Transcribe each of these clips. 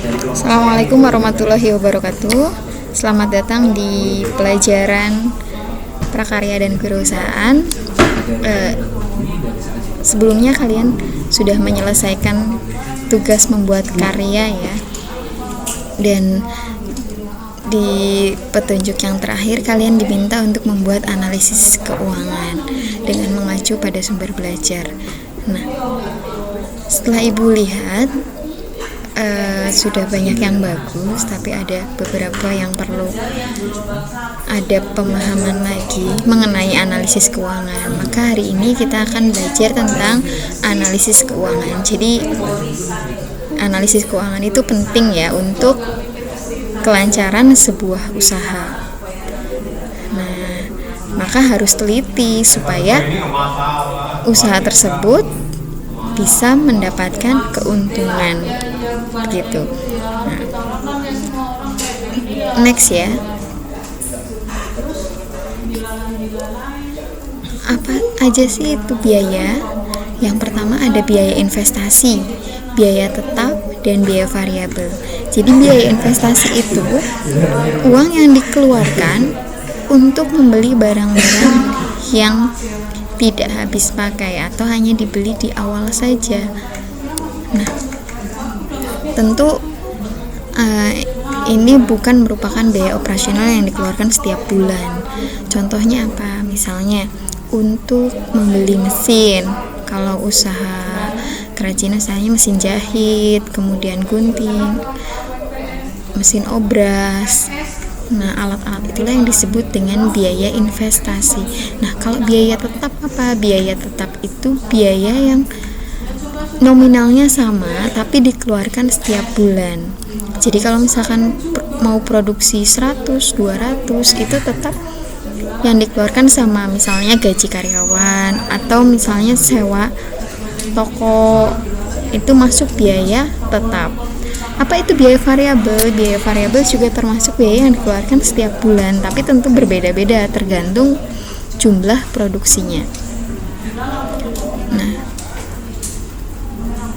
Assalamualaikum warahmatullahi wabarakatuh. Selamat datang di pelajaran prakarya dan kewirausahaan. Sebelumnya kalian sudah menyelesaikan tugas membuat karya ya. Dan di petunjuk yang terakhir kalian diminta untuk membuat analisis keuangan dengan mengacu pada sumber belajar. Nah, setelah Ibu lihat sudah banyak yang bagus, tapi ada beberapa yang perlu ada pemahaman lagi mengenai analisis keuangan. Maka hari ini kita akan belajar tentang analisis keuangan. Jadi analisis keuangan itu penting ya untuk kelancaran sebuah usaha. Nah, maka harus teliti supaya usaha tersebut bisa mendapatkan keuntungan begitu. Nah, next ya. Apa aja sih itu biaya? Yang pertama ada biaya investasi, biaya tetap, dan biaya variabel. Jadi biaya investasi itu uang yang dikeluarkan untuk membeli barang-barang yang tidak habis pakai atau hanya dibeli di awal saja. Nah, tentu ini bukan merupakan biaya operasional yang dikeluarkan setiap bulan. Contohnya apa? Misalnya untuk membeli mesin. Kalau usaha kerajinan misalnya mesin jahit, kemudian gunting, mesin obras. Nah, alat-alat itulah yang disebut dengan biaya investasi. Nah, kalau biaya tetap apa? Biaya tetap itu biaya yang nominalnya sama tapi dikeluarkan setiap bulan. Jadi kalau misalkan mau produksi 100, 200 itu tetap yang dikeluarkan sama, misalnya gaji karyawan atau misalnya sewa toko, itu masuk biaya tetap. Apa itu biaya variabel? Biaya variabel juga termasuk biaya yang dikeluarkan setiap bulan, tapi tentu berbeda-beda tergantung jumlah produksinya. Nah,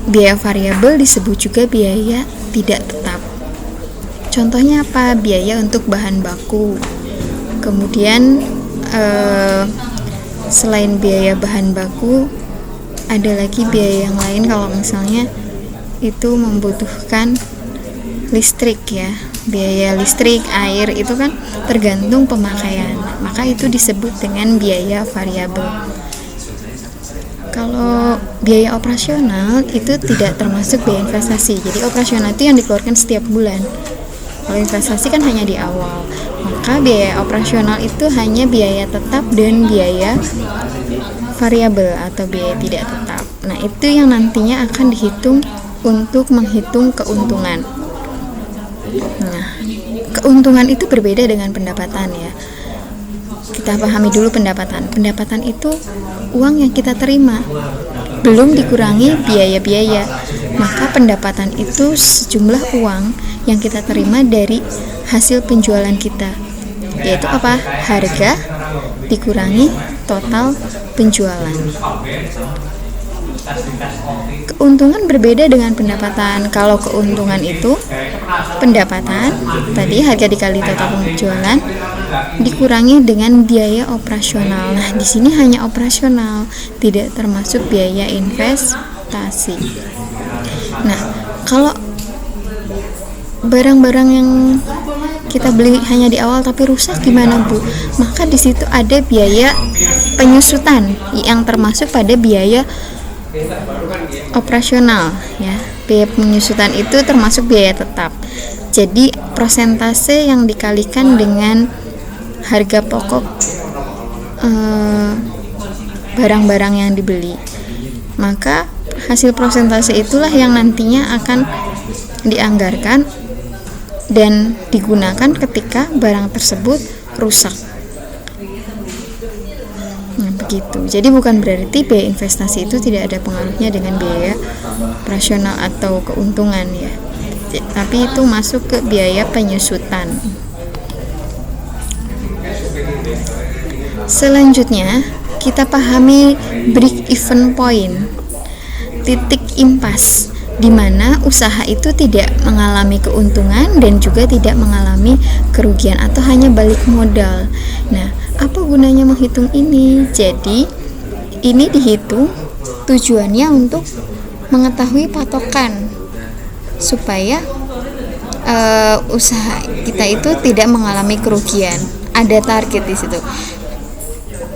biaya variabel disebut juga biaya tidak tetap. Contohnya apa? Biaya untuk bahan baku. Kemudian selain biaya bahan baku, ada lagi biaya yang lain kalau misalnya itu membutuhkan listrik ya. Biaya listrik, air itu kan tergantung pemakaian. Maka itu disebut dengan biaya variabel. Kalau biaya operasional itu tidak termasuk biaya investasi. Jadi operasional itu yang dikeluarkan setiap bulan. Kalau investasi kan hanya di awal. Maka biaya operasional itu hanya biaya tetap dan biaya variabel atau biaya tidak tetap. Nah, itu yang nantinya akan dihitung untuk menghitung keuntungan. Nah, keuntungan itu berbeda dengan pendapatan ya. Kita pahami dulu pendapatan. Pendapatan itu uang yang kita terima, belum dikurangi biaya-biaya. Maka pendapatan itu sejumlah uang yang kita terima dari hasil penjualan kita, yaitu apa? Harga dikurangi total penjualan. Keuntungan berbeda dengan pendapatan. Kalau keuntungan itu pendapatan tadi harga dikali total penjualan dikurangi dengan biaya operasional. Nah, di sini hanya operasional, tidak termasuk biaya investasi. Nah, kalau barang-barang yang kita beli hanya di awal tapi rusak gimana Bu? Maka di situ ada biaya penyusutan yang termasuk pada biaya operasional ya. Biaya penyusutan itu termasuk biaya tetap. Jadi persentase yang dikalikan dengan harga pokok barang-barang yang dibeli. Maka hasil persentase itulah yang nantinya akan dianggarkan dan digunakan ketika barang tersebut rusak. Nah, begitu. Jadi bukan berarti biaya investasi itu tidak ada pengaruhnya dengan biaya operasional atau keuntungan ya. Tapi itu masuk ke biaya penyusutan. Selanjutnya, kita pahami break even point, titik impas. di mana usaha itu tidak mengalami keuntungan dan juga tidak mengalami kerugian atau hanya balik modal. Nah, apa gunanya menghitung ini? Jadi, ini dihitung tujuannya untuk mengetahui patokan supaya usaha kita itu tidak mengalami kerugian. Ada target di situ.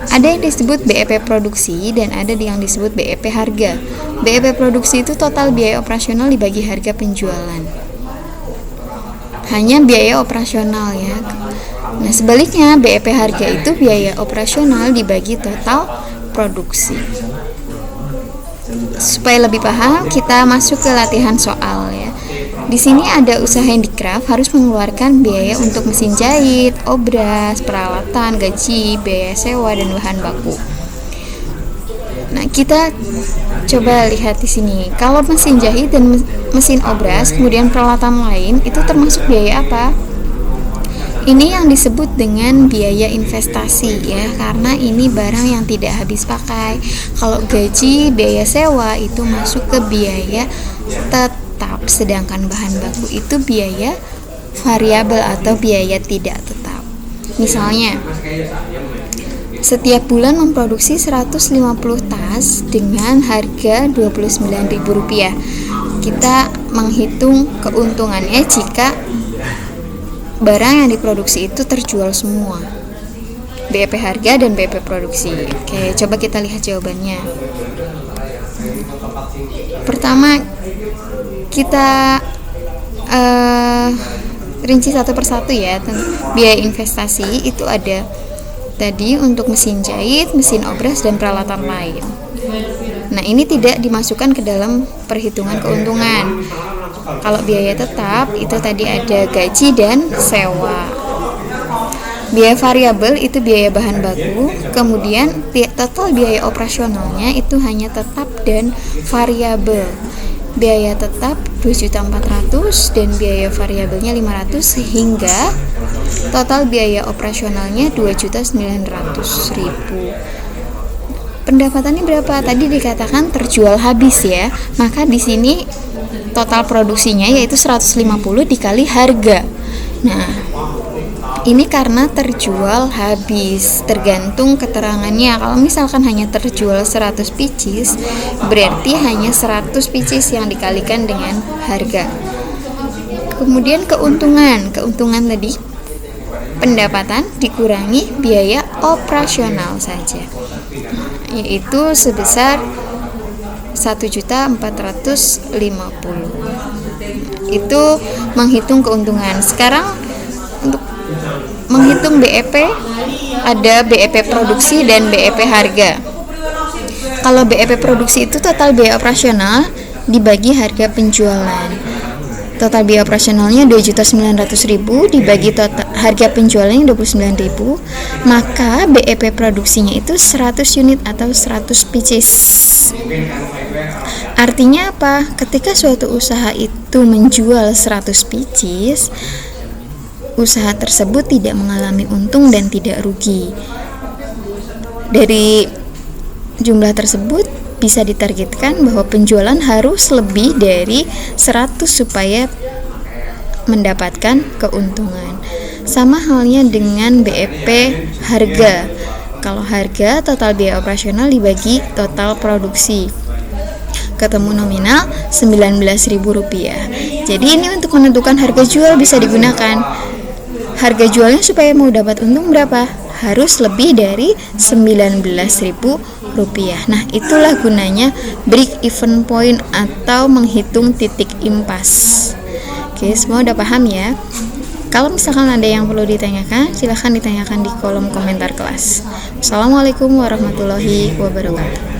Ada yang disebut BEP produksi dan ada yang disebut BEP harga. BEP produksi itu total biaya operasional dibagi harga penjualan. Hanya biaya operasional ya. Nah, sebaliknya BEP harga itu biaya operasional dibagi total produksi. Supaya lebih paham, kita masuk ke latihan soal ya. Di sini ada usaha handicraft harus mengeluarkan biaya untuk mesin jahit, obras, peralatan, gaji, biaya sewa dan bahan baku. Nah, kita coba lihat di sini. Kalau mesin jahit dan mesin obras, kemudian peralatan lain, itu termasuk biaya apa? Ini yang disebut dengan biaya investasi ya, karena ini barang yang tidak habis pakai. Kalau gaji, biaya sewa itu masuk ke biaya tetap, sedangkan bahan baku itu biaya variabel atau biaya tidak tetap. Misalnya, setiap bulan memproduksi 150 tas dengan harga Rp29.000. Kita menghitung keuntungannya jika barang yang diproduksi itu terjual semua. BEP harga dan BEP produksi. Oke, coba kita lihat jawabannya. Pertama, kita rinci satu persatu ya. Biaya investasi itu ada tadi untuk mesin jahit, mesin obras, dan peralatan lain. Nah, ini tidak dimasukkan ke dalam perhitungan keuntungan. Kalau biaya tetap itu tadi ada gaji dan sewa. Biaya variabel itu biaya bahan baku, kemudian total biaya operasionalnya itu hanya tetap dan variabel. Biaya tetap 2.400.000 dan biaya variabelnya 500 sehingga total biaya operasionalnya 2.900.000. Pendapatannya berapa? Tadi dikatakan terjual habis ya. Maka di sini total produksinya yaitu 150 dikali harga. Nah, ini karena terjual habis, tergantung keterangannya. Kalau misalkan hanya terjual 100 pieces, berarti hanya 100 pieces yang dikalikan dengan harga. Kemudian keuntungan tadi pendapatan dikurangi biaya operasional saja, yaitu sebesar 1.450.000. Itu menghitung keuntungan. Sekarang untuk menghitung BEP, ada BEP produksi dan BEP harga. Kalau BEP produksi itu total biaya operasional dibagi harga penjualan. Total biaya operasionalnya 2.900.000 dibagi total harga penjualannya 29.000, maka BEP produksinya itu 100 unit atau 100 pieces. Artinya apa? Ketika suatu usaha itu menjual 100 pieces, usaha tersebut tidak mengalami untung dan tidak rugi. Dari jumlah tersebut bisa ditargetkan bahwa penjualan harus lebih dari 100 supaya mendapatkan keuntungan. Sama halnya dengan BEP harga. Kalau harga total biaya operasional dibagi total produksi, ketemu nominal Rp19.000. Jadi ini untuk menentukan harga jual bisa digunakan. Harga jualnya supaya mau dapat untung berapa? Harus lebih dari Rp19.000. Nah, itulah gunanya break even point atau menghitung titik impas. Oke, semua udah paham ya? Kalau misalkan ada yang perlu ditanyakan, silahkan ditanyakan di kolom komentar kelas. Assalamualaikum warahmatullahi wabarakatuh.